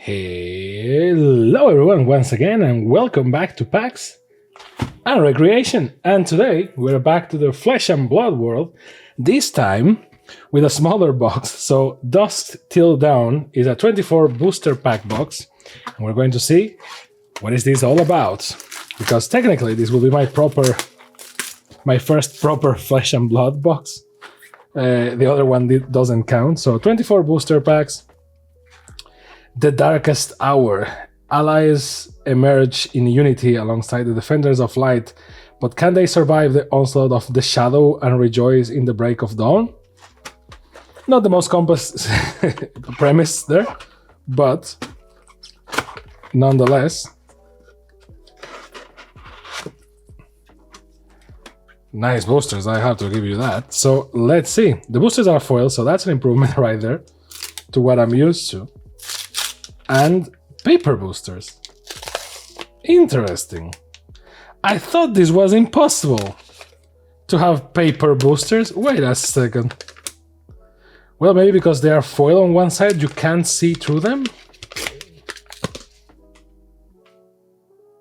Hello everyone once again and welcome back to PAX and Recreation. And today we're back to the Flesh and Blood world, this time with a smaller box. So Dusk Till Dawn is a 24 booster pack box and we're going to see what is this all about. Because technically this will be my first proper Flesh and Blood box. The other one doesn't count. So 24 booster packs. The Darkest Hour. Allies emerge in unity alongside the Defenders of Light, but can they survive the onslaught of the Shadow and rejoice in the break of dawn? Not the most complex premise there, but nonetheless, nice boosters, I have to give you that. So let's see. The boosters are foil, so that's an improvement right there to what I'm used to. And paper boosters. Interesting. I thought this was impossible to have paper boosters. Wait a second. Well, maybe because they are foil on one side, you can't see through them?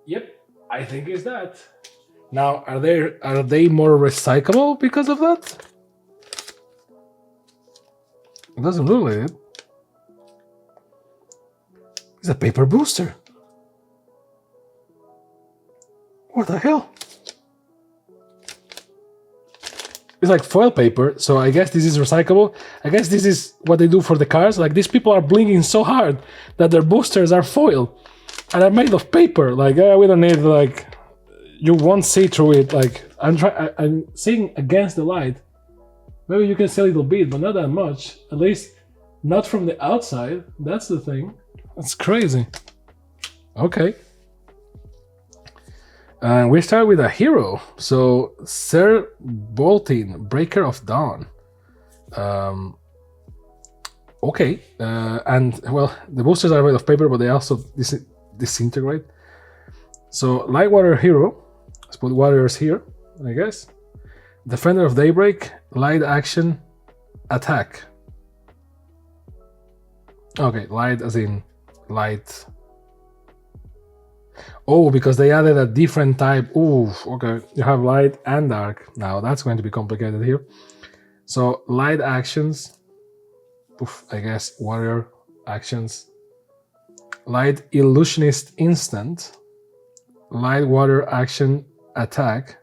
Yep, I think it's that. Now, are they more recyclable because of that? It doesn't look like it. It's a paper booster. What the hell? It's like foil paper, so I guess this is recyclable. I guess this is what they do for the cars. Like, these people are blinking so hard that their boosters are foil and are made of paper. Like, we don't need, like, you won't see through it. Like, I'm seeing against the light. Maybe you can see a little bit, but not that much. At least not from the outside. That's the thing. That's crazy. Okay. And we start with a hero. So, Sir Boltin, Breaker of Dawn. Okay. And, well, the boosters are made of paper, but they also disintegrate. So, Light Warrior Hero. Let's put warriors here, I guess. Defender of Daybreak, Light Action, Attack. Okay, light as in light. Oh, because they added a different type. Ooh, okay. You have light and dark. Now that's going to be complicated here. So light actions. Oof, I guess warrior actions. Light illusionist instant. Light water action attack.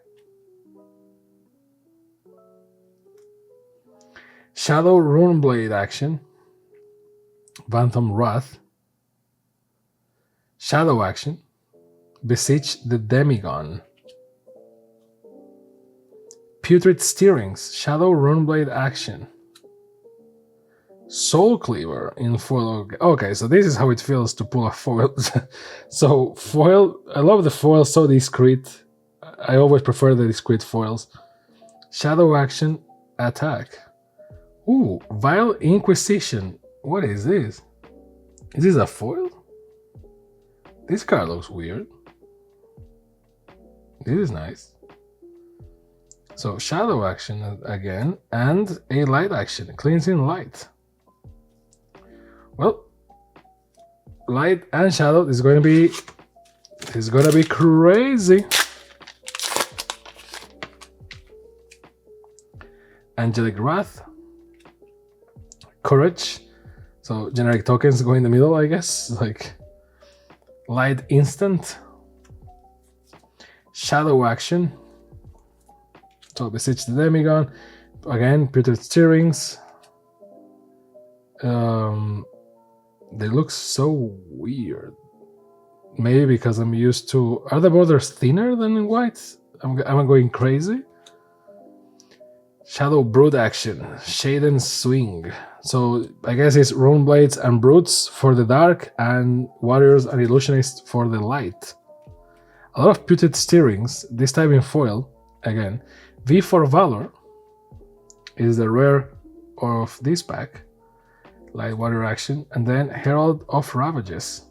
Shadow Runeblade action. Phantom Wrath. Shadow action. Beseech the Demigon. Putrid Steerings. Shadow Runeblade action. Soul Cleaver in foil. Okay, so this is how it feels to pull a foil. So foil, I love the foil, so discreet. I always prefer the discreet foils. Shadow action attack. Ooh, Vile Inquisition. What is this? Is this a foil? This card looks weird. This is nice. So shadow action again and a light action, cleansing light. Well, light and shadow is going to be crazy. Angelic Wrath, Courage. So generic tokens go in the middle, I guess. Like light instant. Shadow action. So Beseech the Demigon. Again, Putrid Steerings. They look so weird. Maybe because I'm used to... Are the borders thinner than in white? Am I going crazy? Shadow Brood action. Shaden Swing. So I guess it's Rune Blades and Brutes for the dark and Warriors and Illusionists for the light. A lot of Putrid Steerings, this time in foil. Again, V for Valor is the rare of this pack. Light Warrior action. And then Herald of Ravages.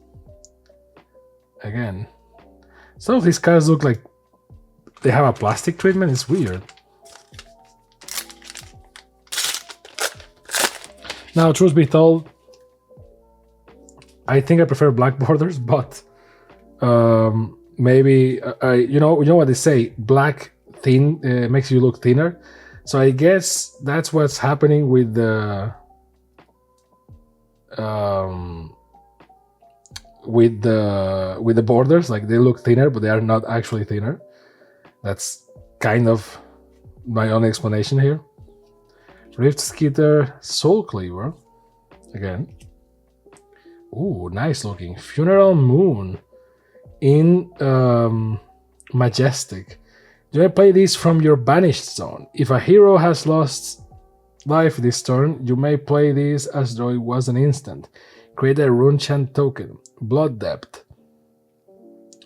Again. Some of these cards look like they have a plastic treatment. It's weird. Now, truth be told, I think I prefer black borders, but maybe you know what they say, black thin makes you look thinner. So I guess that's what's happening with the borders. Like they look thinner, but they are not actually thinner. That's kind of my own explanation here. Rift Skitter, Soul Cleaver, again. Ooh, nice looking. Funeral Moon in Majestic. You may play this from your banished zone. If a hero has lost life this turn, you may play this as though it was an instant. Create a rune chant token. Blood Depth.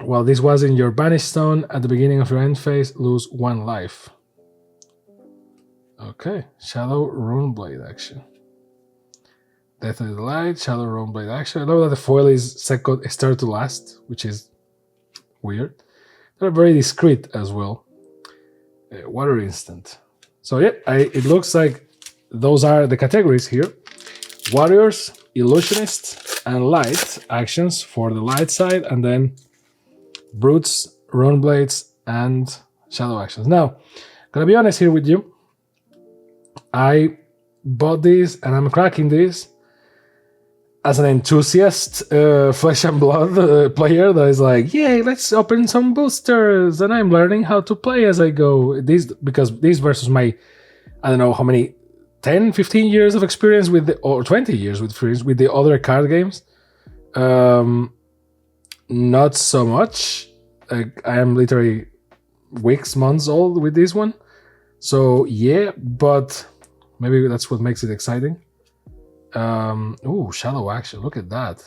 While this was in your banished zone, at the beginning of your end phase, lose 1 life. Okay, Shadow Runeblade action. Death of the Light, Shadow Runeblade action. I love that the foil is third to last, which is weird. They're very discreet as well. Water Instant. So yeah, it looks like those are the categories here. Warriors, Illusionists, and Light actions for the light side, and then Brutes, Runeblades, and Shadow actions. Now, gonna be honest here with you. I bought these and I'm cracking these as an enthusiast Flesh and Blood player that is like, yay, let's open some boosters, and I'm learning how to play as I go. Because these versus my, I don't know how many, 10, 15 years of experience with or 20 years with the other card games. Not so much. I am literally weeks, months old with this one. So yeah, but maybe that's what makes it exciting. Ooh, Shadow action. Look at that.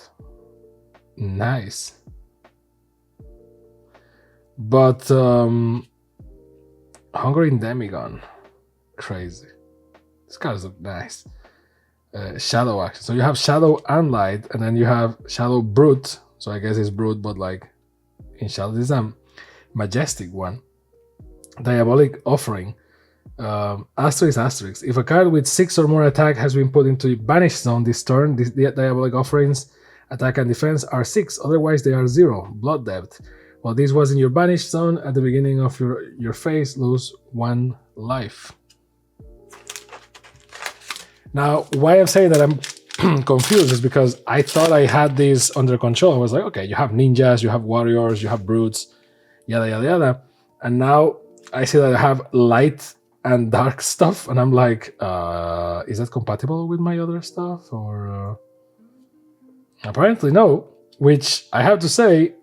Nice. But Hungering Demigon. Crazy. These cards look nice. Shadow action. So you have Shadow and Light, and then you have Shadow Brute. So I guess it's Brute, but like in Shadow. This is a Majestic one. Diabolic Offering. Asterisk. If a card with 6 or more attack has been put into the banished zone this turn, the Diabolic Offerings attack and defense are 6, otherwise they are 0. Blood Depth. While this was in your banished zone, at the beginning of your phase, lose 1 life. Now, why I'm saying that I'm confused is because I thought I had these under control. I was like, okay, you have ninjas, you have warriors, you have brutes, yada, yada, yada. And now I see that I have light and dark stuff, and I'm like, is that compatible with my other stuff? Or apparently no, which I have to say,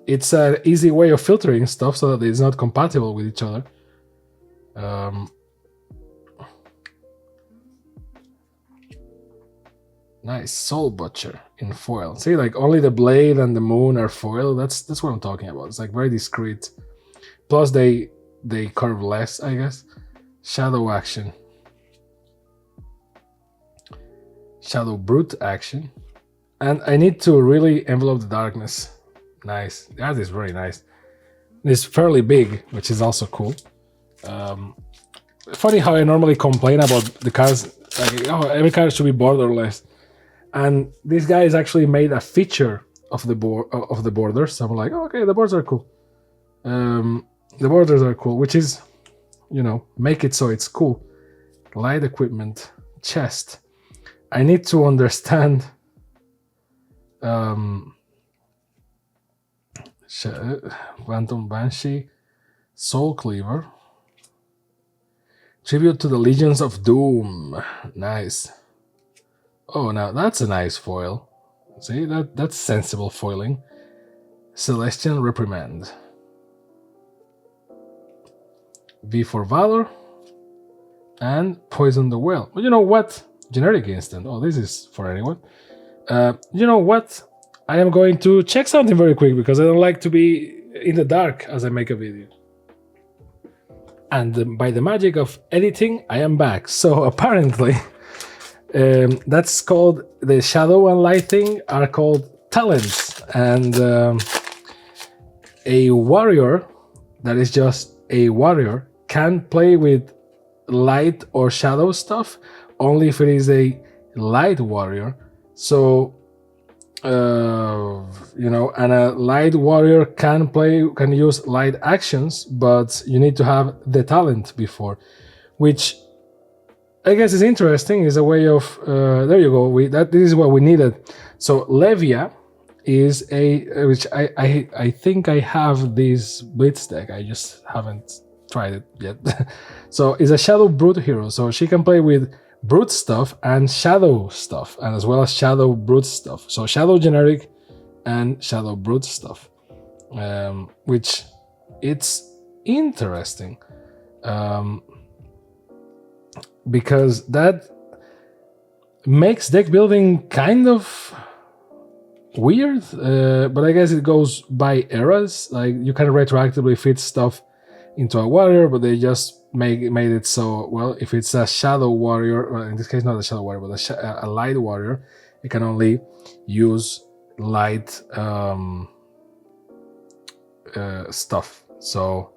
it's an easy way of filtering stuff so that it's not compatible with each other. Nice. Soul Butcher in foil. See, like only the blade and the moon are foil. That's what I'm talking about. It's like very discreet. Plus they curve less, I guess. Shadow action. Shadow Brute action. And I need to really envelop the darkness. Nice. That is very nice. It's fairly big, which is also cool. Funny how I normally complain about the cards. Like, oh, every card should be borderless. And this guy has actually made a feature of the borders. So I'm like, oh, okay, the borders are cool. The borders are cool, which is, you know, make it so it's cool. Light equipment, chest. I need to understand Phantom Banshee, Soul Cleaver, Tribute to the Legions of Doom. Nice. Oh, now that's a nice foil. See, that's sensible foiling. Celestial Reprimand. V for Valor. And Poison the Well. Well, you know what? Generic instant. Oh, this is for anyone. You know what? I am going to check something very quick because I don't like to be in the dark as I make a video. And by the magic of editing, I am back. So apparently, that's called, the shadow and light thing are called talents. And a warrior that is just a warrior can play with light or shadow stuff only if it is a light warrior. So and a light warrior can use light actions, but you need to have the talent before, which I guess is interesting. Is a way of there you go. This is what we needed. So Levia is which I think I have this Blitz deck. I just haven't tried it yet. So it's a Shadow Brute hero. So she can play with Brute stuff and Shadow stuff, and as well as Shadow Brute stuff. So Shadow generic and Shadow Brute stuff, which it's interesting. Because that makes deck building kind of weird, but I guess it goes by eras. Like you can retroactively fit stuff into a warrior, but they just made it so, well, if it's a shadow warrior, well, in this case not a shadow warrior, but a light warrior, it can only use light stuff. So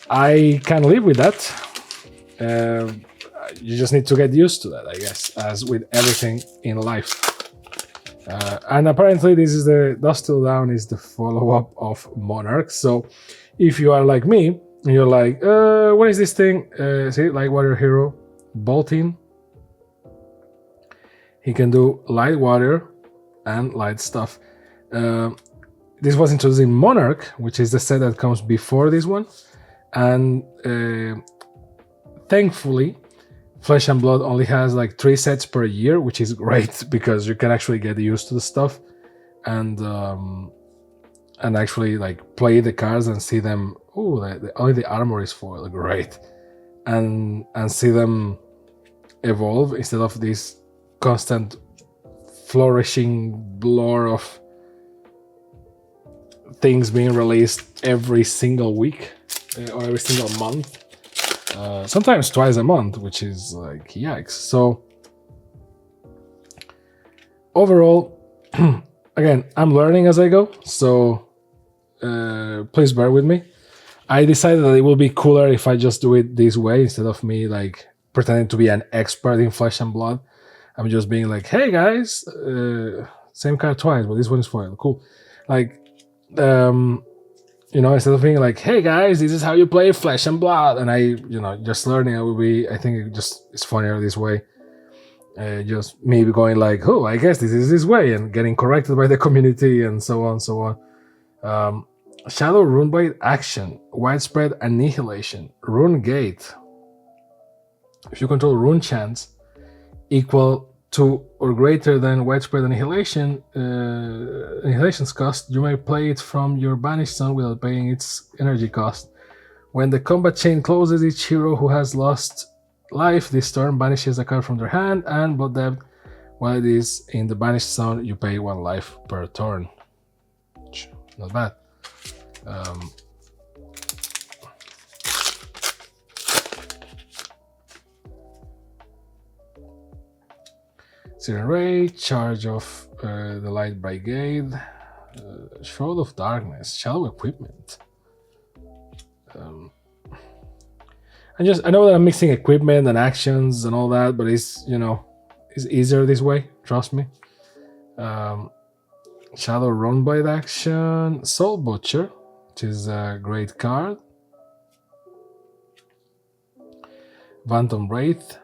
I can live with that. You just need to get used to that, I guess, as with everything in life. And apparently this is the Dusk Till Dawn is the follow-up of Monarch. So if you are like me, and you're like, what is this thing? See, Light Warrior Hero, Bolting. He can do Light Warrior and Light stuff. This was introduced in Monarch, which is the set that comes before this one. And thankfully, Flesh and Blood only has like 3 sets per year, which is great because you can actually get used to the stuff and actually like play the cards and see them. Oh, only the armor is foil, great, and see them evolve instead of this constant flourishing blur of things being released every single week or every single month. Sometimes twice a month, which is like yikes. So overall, again, I'm learning as I go, so please bear with me. I decided that it will be cooler if I just do it this way instead of me like pretending to be an expert in Flesh and Blood. I'm just being like, hey guys, same card twice, but this one is foil, cool. Like, instead of being like, hey guys, this is how you play Flesh and Blood, and I just learning, I think it's funnier this way. Just maybe going like, oh, I guess this is this way, and getting corrected by the community and so on. Shadow Runeblade action, Widespread Annihilation, Rune Gate. If you control rune chants equal to or greater than Widespread Annihilation, Annihilation's cost, you may play it from your banished zone without paying its energy cost. When the combat chain closes, each hero who has lost life this turn banishes a card from their hand and blood debt. While it is in the banished zone, you pay 1 life per turn. Not bad. Siren Ray, Charge of the Light Brigade, Shroud of Darkness, Shadow Equipment. I know that I'm mixing equipment and actions and all that, but it's easier this way, trust me. Shadow Runeblade action, Soul Butcher, which is a great card. Phantom Wraith.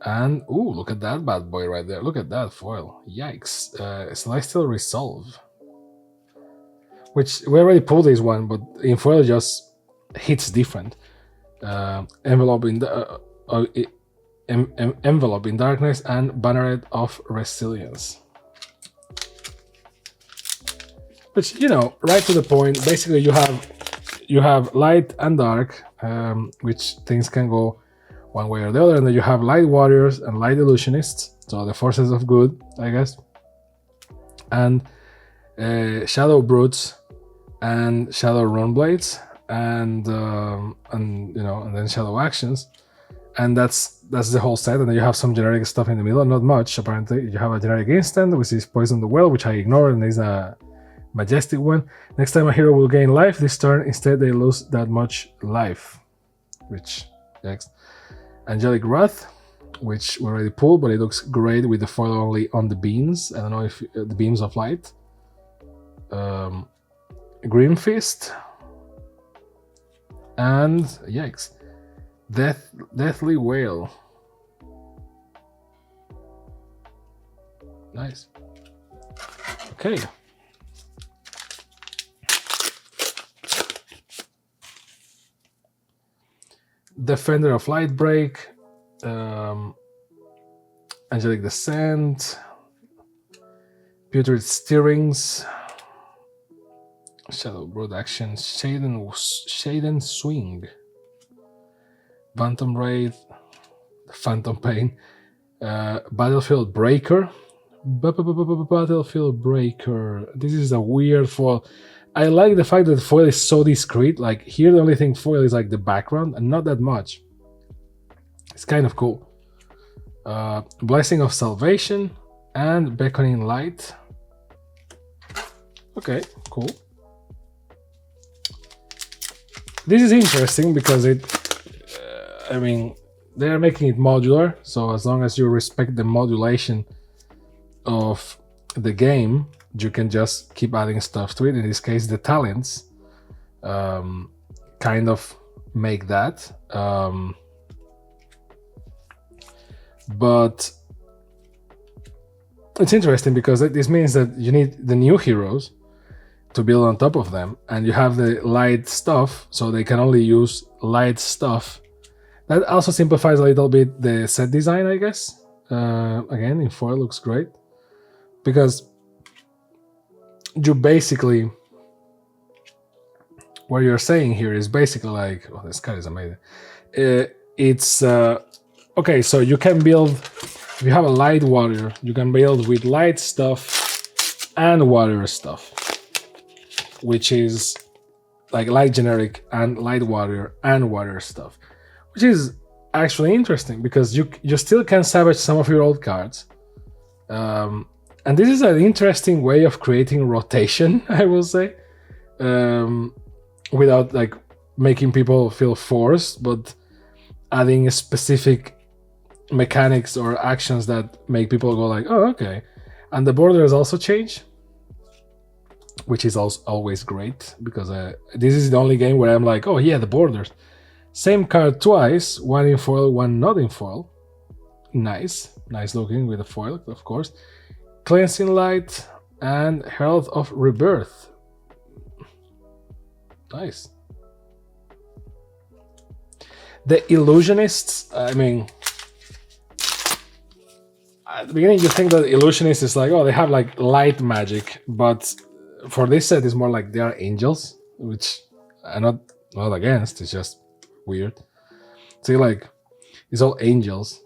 And, ooh, look at that bad boy right there. Look at that foil. Yikes. Celestial Resolve. Which, we already pulled this one, but in foil just hits different. Envelope in Envelope in Darkness and Banneret of Resilience. Which, right to the point. Basically, you have light and dark, which things can go one way or the other, and then you have light warriors and light illusionists, so the forces of good, I guess, and shadow brutes and shadow runeblades, and then shadow actions, and that's the whole set. And then you have some generic stuff in the middle, not much apparently. You have a generic instant, which is Poison the Well, which I ignored, and is a majestic one. Next time a hero will gain life this turn, instead they lose that much life, which next. Angelic Wrath, which we already pulled, but it looks great with the foil only on the beams. I don't know if the beams of light. Green Fist. And, yikes, Deathly Whale. Nice. Okay. Defender of Lightbreak, Angelic Descent, Putrid Steerings, Shadow Brood Action, Shaden Swing, Phantom Raid, Phantom Pain, Battlefield Breaker. Battlefield Breaker. This is a weird foil. I like the fact that the foil is so discreet. Like here, the only thing foil is like the background, and not that much. It's kind of cool. Blessing of Salvation and Beckoning Light. Okay, cool. This is interesting because it. I mean, they're making it modular, so as long as you respect the modulation of the game, you can just keep adding stuff to it. In this case, the talents kind of make that. But it's interesting because this means that you need the new heroes to build on top of them, and you have the light stuff, so they can only use light stuff. That also simplifies a little bit the set design, I guess. Again, in foil looks great. Because you basically, what you're saying here is basically like, oh, this card is amazing. It's okay, so you can build, if you have a light warrior, you can build with light stuff and warrior stuff, which is like light generic and light warrior and warrior stuff, which is actually interesting because you still can salvage some of your old cards. And this is an interesting way of creating rotation, I will say, without like making people feel forced, but adding a specific mechanics or actions that make people go like, oh, okay. And the borders also change, which is also always great because this is the only game where I'm like, oh yeah, the borders. Same card twice, one in foil, one not in foil. Nice looking with the foil, of course. Cleansing Light and Herald of Rebirth. Nice. The Illusionists, I mean, at the beginning you think that Illusionist is like, oh, they have like light magic, but for this set it's more like they are angels, which I'm not against, it's just weird. See, like, it's all angels.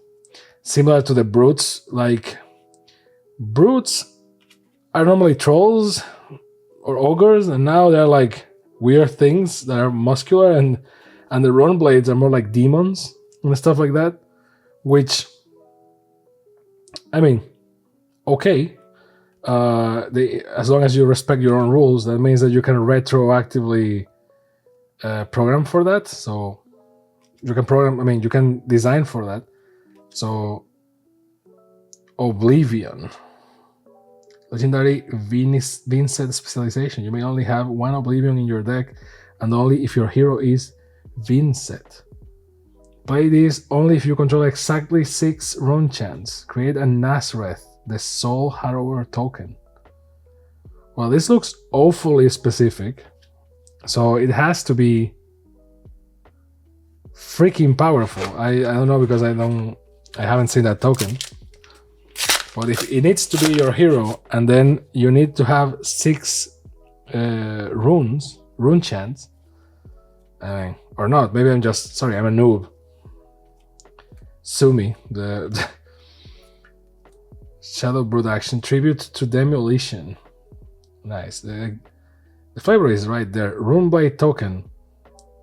Similar to the Brutes, like, Brutes are normally trolls or ogres, and now they're like weird things that are muscular, and the Rune Blades are more like demons and stuff like that, which, I mean, okay. As long as you respect your own rules, that means that you can retroactively program for that. So you can program, I mean, you can design for that. So Oblivion. Legendary Vincent specialization. You may only have one Oblivion in your deck, and only if your hero is Vincent. Play this only if you control exactly 6 rune chants. Create a Nazareth, the Soul Harrower token. Well, this looks awfully specific, so it has to be freaking powerful. I don't know because I haven't seen that token. But if it needs to be your hero, and then you need to have 6 rune chants, or not, maybe I'm a noob. Sue me. The Shadow Brood action, tribute to Demolition. Nice. The flavor is right there. Rune Blade token,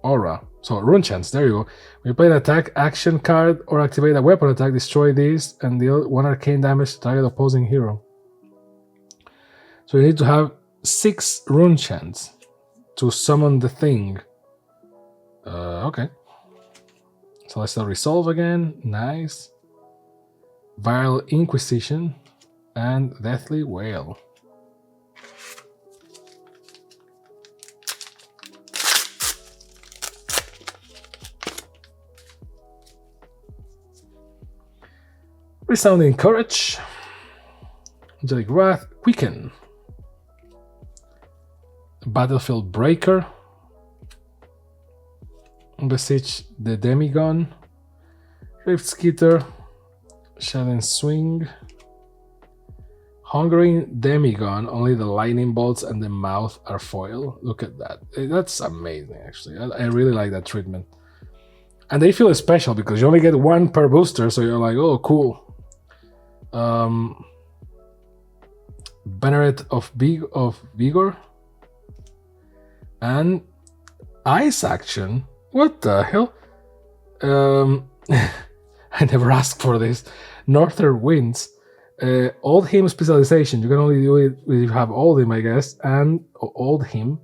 aura. So rune chants, there you go. When you play an attack action card or activate a weapon attack, destroy these and deal 1 arcane damage to target opposing hero. So you need to have 6 rune chants to summon the thing. Okay. Celestial Resolve again, nice. Vile Inquisition, and Deathly Whale. Resounding Courage, Angelic Wrath, Quicken, Battlefield Breaker, Besiege the Demigon, Rift Skitter, Shadow Swing, Hungering Demigon, only the lightning bolts and the mouth are foil. Look at that. That's amazing, actually. I really like that treatment. And they feel special because you only get one per booster, so you're like, oh, cool. Banneret of Vigor and Ice Action. What the hell? I never asked for this. Northern Winds. Old Him specialization. You can only do it if you have Old Him, I guess. And Old Him.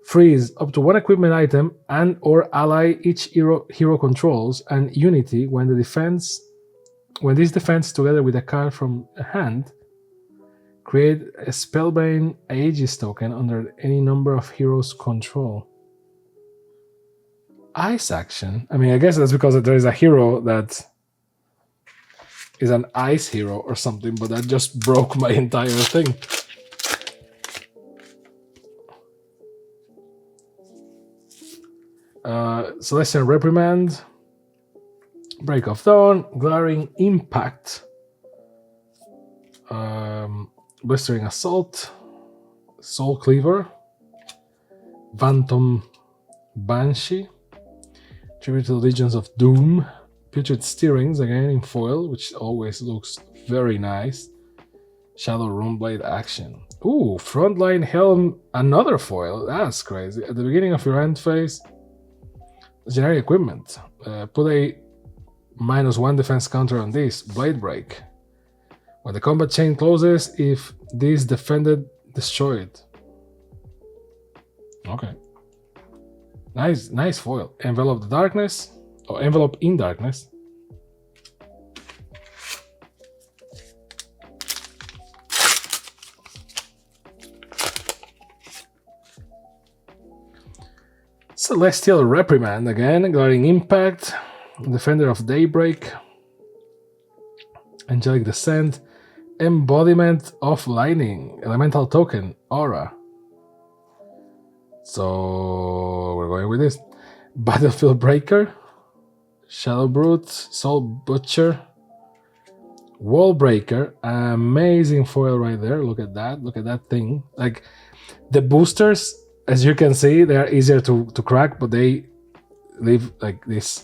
Freeze up to one equipment item and or ally each hero controls and unity when this defense together with a card from a hand, create a Spellbane Aegis token under any number of heroes' control. Ice Action. I mean, I guess that's because there is a hero that is an ice hero or something, but that just broke my entire thing. Celestial Reprimand, Break of Dawn, Glaring Impact, Blistering Assault, Soul Cleaver, Phantom Banshee, Tribute to the Legions of Doom, Putrid Steerings, again in foil, which always looks very nice, Shadow Runeblade Action. Ooh, Frontline Helm, another foil, that's crazy. At the beginning of your end phase, generic equipment, put a -1 defense counter on this, Blade Break. When the combat chain closes, if this defended, destroy it. Okay. Nice foil. Envelope the Darkness, or Envelope in Darkness. Celestial Reprimand again, Glaring Impact, Defender of Daybreak, Angelic Descent, Embodiment of Lightning, Elemental Token, Aura. So we're going with this. Battlefield Breaker, Shadow Brute, Soul Butcher, Wall Breaker, amazing foil right there. Look at that thing. Like the boosters, as you can see, they are easier to crack, but they leave like this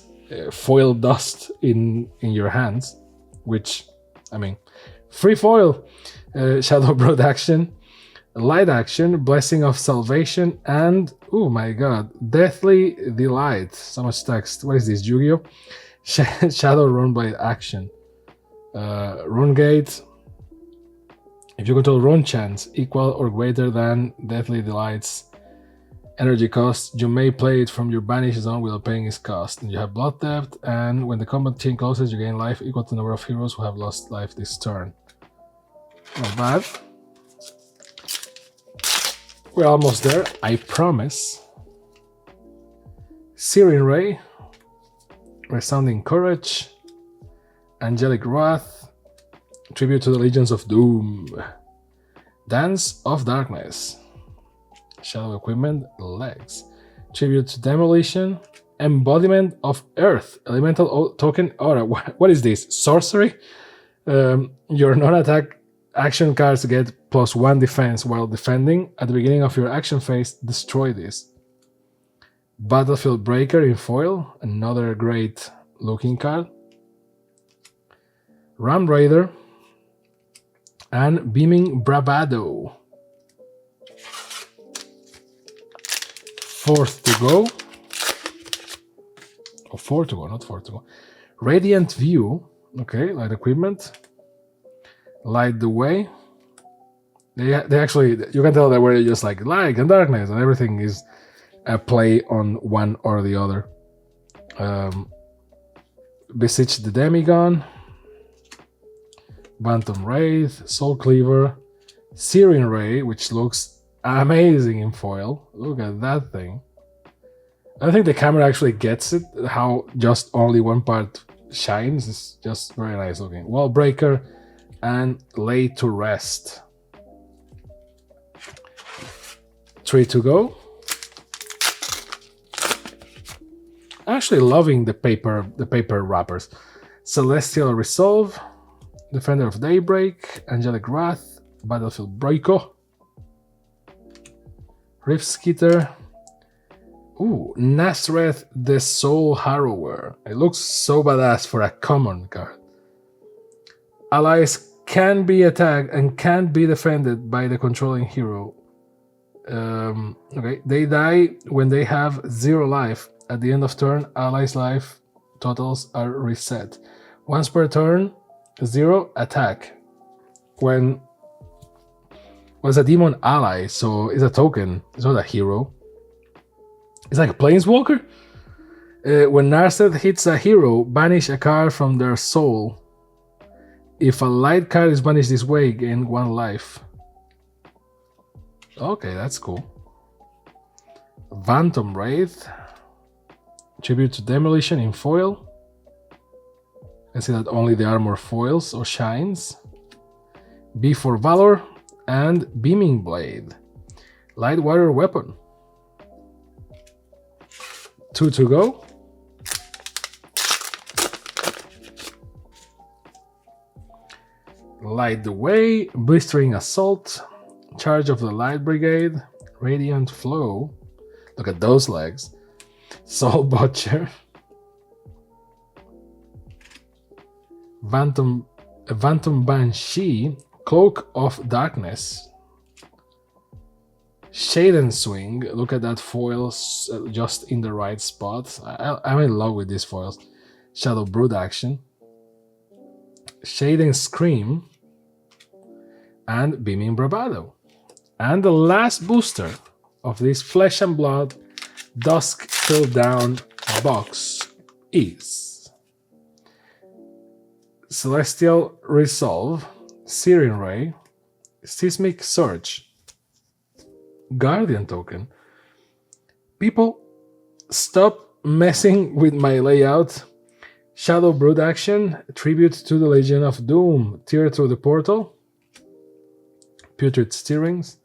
foil dust in your hands, which, I mean, free foil. Shadow Brood Action, Light Action, Blessing of Salvation, and, oh my god, Deathly Delight. So much text. What is this, Yu-Gi-Oh? Shadow Runeblade Action. Runegate. If you control rune chance equal or greater than Deathly Delight's energy cost, you may play it from your banished zone without paying its cost. And you have Blood Theft, and when the combat chain closes, you gain life equal to the number of heroes who have lost life this turn. Not bad. We're almost there, I promise. Searing Ray, Resounding Courage, Angelic Wrath, Tribute to the Legions of Doom, Dance of Darkness, Shadow Equipment, Legs, Tribute to Demolition, Embodiment of Earth, Elemental Token Aura. What is this? Sorcery? Your non-attack action cards get +1 defense while defending. At the beginning of your action phase, destroy this. Battlefield Breaker in foil, another great looking card. Ram Raider and Beaming Bravado. 4th to go. Oh, 4 to go, not 4 to go. Radiant View. Okay, light equipment. Light the Way. They actually, you can tell that we're just like light and darkness, and everything is a play on one or the other. Besiege the Demigon. Phantom Wraith, Soul Cleaver, Searing Ray, which looks amazing in foil. Look at that thing. I think the camera actually gets it, how just only one part shines. It's just very nice looking. Wall Breaker and Lay to Rest. 3 to go. Actually loving the paper wrappers. Celestial Resolve, Defender of Daybreak, Angelic Wrath, Battlefield Breako, Rift Skitter. Ooh, Nasreth the Soul Harrower. It looks so badass for a common card. Allies can be attacked and can be defended by the controlling hero. Okay, they die when they have 0 life. At the end of turn, allies' life totals are reset. Once per turn, 0 attack. When was a demon ally, so it's a token, it's not a hero. It's like a planeswalker. When Narset hits a hero, banish a card from their soul. If a light card is banished this way, gain 1 life. Okay, that's cool. Phantom Wraith. Tribute to Demolition in foil. I see that only the armor foils or shines. B for Valor and Beaming Blade. Light Water Weapon. 2 to go. Light the Way, Blistering Assault, Charge of the Light Brigade, Radiant Flow. Look at those legs. Soul Butcher. Phantom Banshee, Cloak of Darkness. Shade and Swing. Look at that foil just in the right spot. I'm in love with these foils. Shadow Brood Action. Shade and Scream. And Beaming Bravado. And the last booster of this Flesh and Blood Dusk Till Down box is Celestial Resolve, Searing Ray, Seismic Surge, Guardian Token. People, stop messing with my layout. Shadow Brood Action, Tribute to the Legion of Doom, Tear Through the Portal, Putrid Stirrings.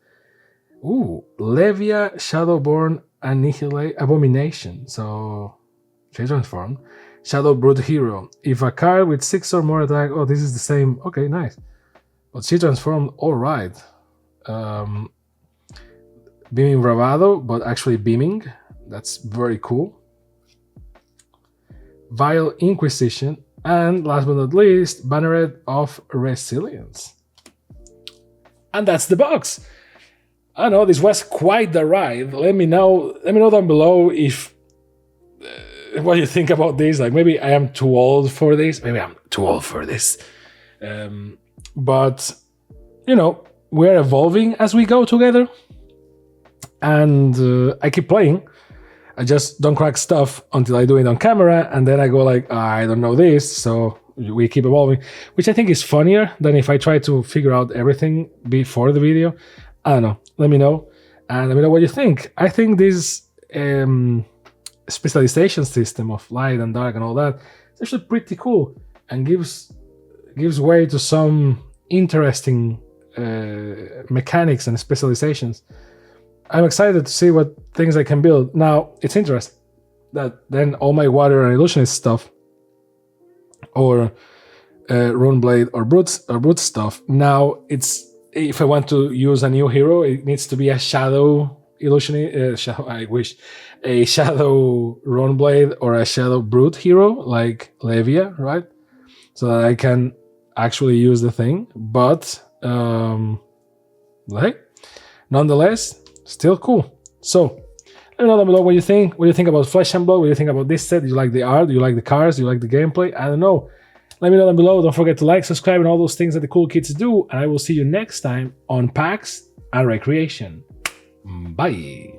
Ooh, Levia Shadowborn Annihilate Abomination. So, transform. Shadow Brood Hero. If a card with 6 or more attack, oh, this is the same. Okay, nice. But she transformed all right. Beaming Bravado, but actually beaming. That's very cool. Vile Inquisition. And last but not least, Banneret of Resilience. And that's the box. I know this was quite the ride. Let me know down below if what you think about this. Like, maybe I am too old for this. Maybe I'm too old for this. But you know, we're evolving as we go together. And I keep playing. I just don't crack stuff until I do it on camera, and then I go like, I don't know this, so we keep evolving, which I think is funnier than if I try to figure out everything before the video. I don't know. Let me know, and let me know what you think. I think this specialization system of light and dark and all that is actually pretty cool, and gives way to some interesting mechanics and specializations. I'm excited to see what things I can build. Now, it's interesting that then all my water and illusionist stuff, or Runeblade or Brute stuff, now it's, if I want to use a new hero, it needs to be a shadow illusionist, a shadow Runeblade or a shadow Brute hero like Levia, right? So that I can actually use the thing. But like, nonetheless, still cool. So let me know down below what you think. What do you think about Flesh and Blood? What do you think about this set? Do you like the art? Do you like the cars? Do you like the gameplay? I don't know. Let me know down below. Don't forget to like, subscribe, and all those things that the cool kids do. And I will see you next time on PAX and Recreation. Bye.